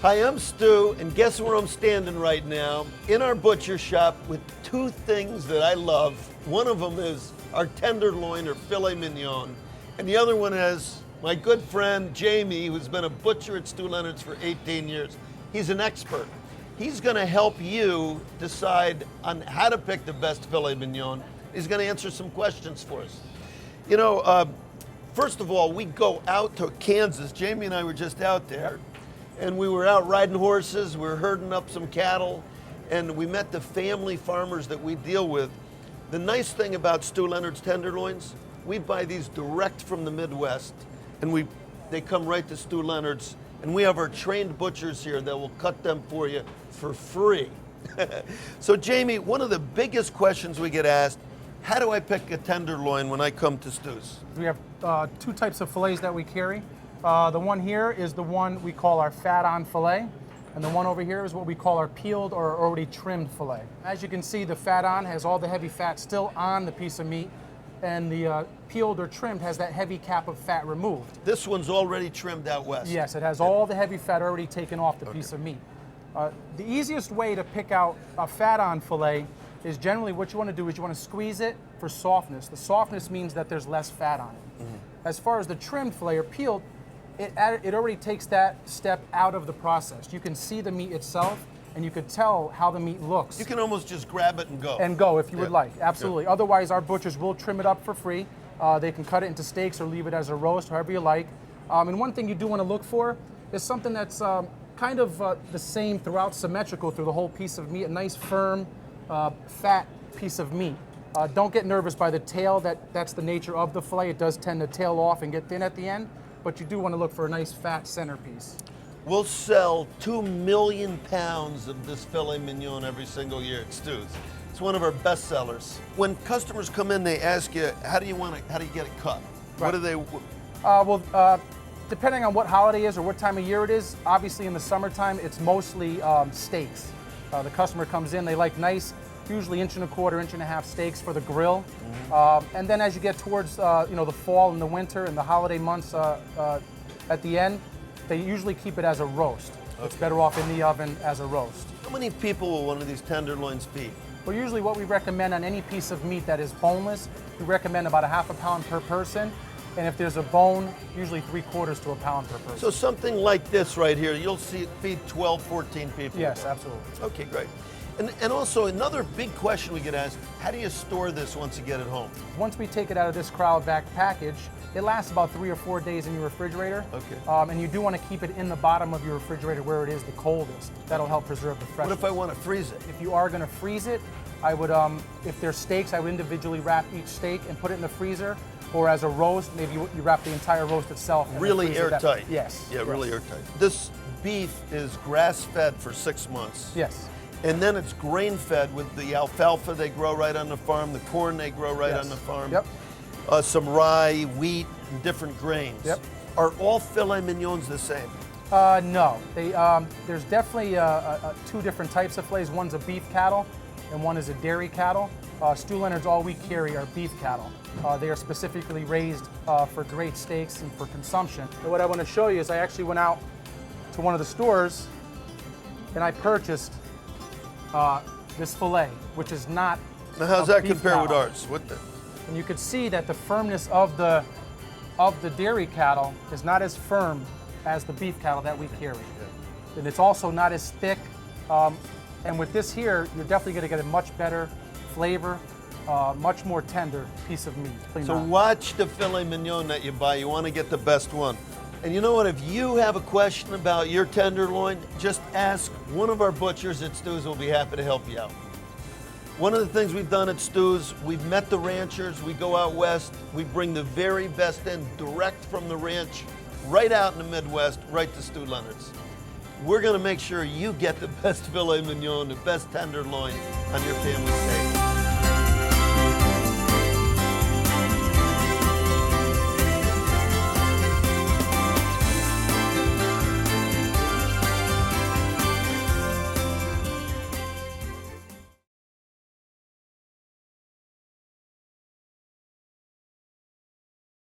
Hi, I'm Stu, and guess where I'm standing right now? In our butcher shop with two things that I love. One of them is our tenderloin or filet mignon, and the other one is my good friend Jamie, who's been a butcher at Stu Leonard's for 18 years. He's an expert. He's gonna help you decide on how to pick the best filet mignon. He's gonna answer some questions for us. You know, first of all, we go out to Kansas. Jamie and I were just out there, and we were out riding horses, we were herding up some cattle, and we met the family farmers that we deal with. The nice thing about Stu Leonard's tenderloins, we buy these direct from the Midwest, and they come right to Stu Leonard's, and we have our trained butchers here that will cut them for you for free. So Jamie, one of the biggest questions we get asked, how do I pick a tenderloin when I come to Stu's? We have two types of fillets that we carry. The one here is the one we call our fat-on fillet, and the one over here is what we call our peeled or already trimmed fillet. As you can see, the fat-on has all the heavy fat still on the piece of meat, and the peeled or trimmed has that heavy cap of fat removed. This one's already trimmed out west. Yes, it has all the heavy fat already taken off the piece of meat. The easiest way to pick out a fat-on fillet is generally what you want to do is you want to squeeze it for softness. The softness means that there's less fat on it. Mm-hmm. As far as the trimmed fillet or peeled, it already takes that step out of the process. You can see the meat itself, and you could tell how the meat looks. You can almost just grab it and go. And go if you would like, absolutely. Otherwise, our butchers will trim it up for free. They can cut it into steaks or leave it as a roast, however you like. And one thing you do want to look for is something that's kind of the same throughout, symmetrical through the whole piece of meat, a nice firm, fat piece of meat. Don't get nervous by the tail, that's the nature of the fillet. It does tend to tail off and get thin at the end, but you do want to look for a nice fat centerpiece. We'll sell 2 million pounds of this filet mignon every single year at Stu's. It's one of our best sellers. When customers come in, they ask you, how do you get it cut? Right. What do they? Depending on what holiday it is or what time of year it is, obviously in the summertime, it's mostly steaks. The customer comes in, they like nice, usually 1.25 inch, 1.5 inch steaks for the grill. Mm-hmm. And then as you get towards the fall and the winter and the holiday months at the end, they usually keep it as a roast. Okay. It's better off in the oven as a roast. How many people will one of these tenderloins feed? Well, usually what we recommend on any piece of meat that is boneless, we recommend about 1/2 pound per person. And if there's a bone, usually 3/4 to a pound per person. So something like this right here, you'll see it feed 12, 14 people. Yes, absolutely. Okay, great. And also another big question we get asked, how do you store this once you get it home? Once we take it out of this cryovac package, it lasts about 3 or 4 days in your refrigerator. Okay. And you do want to keep it in the bottom of your refrigerator where it is the coldest. That'll help preserve the freshness. What if I want to freeze it? If you are going to freeze it, I would, if there's steaks, I would individually wrap each steak and put it in the freezer. Or as a roast, maybe you wrap the entire roast itself. Really airtight. Yes. Yeah, yes. really airtight. This beef is grass-fed for 6 months. Yes. And then it's grain-fed with the alfalfa they grow right on the farm, the corn they grow right on the farm. Yep. Some rye, wheat, and different grains. Yep. Are all filet mignons the same? No. There's definitely two different types of fillets. One's a beef cattle, and one is a dairy cattle. Stu Leonard's, all we carry are beef cattle. They are specifically raised for great steaks and for consumption. And what I want to show you is I actually went out to one of the stores and I purchased this fillet, which is not. Now, how's that beef compare with cattle. ours? And you could see that the firmness of the dairy cattle is not as firm as the beef cattle that we carry. Yeah. And it's also not as thick. And with this here, you're definitely going to get a much better flavor, much more tender piece of meat. So watch the filet mignon that you buy. You want to get the best one. And you know what? If you have a question about your tenderloin, just ask one of our butchers at Stu's. We'll be happy to help you out. One of the things we've done at Stu's, we've met the ranchers. We go out west. We bring the very best in direct from the ranch, right out in the Midwest, right to Stu Leonard's. We're going to make sure you get the best filet mignon, the best tenderloin on your family steak.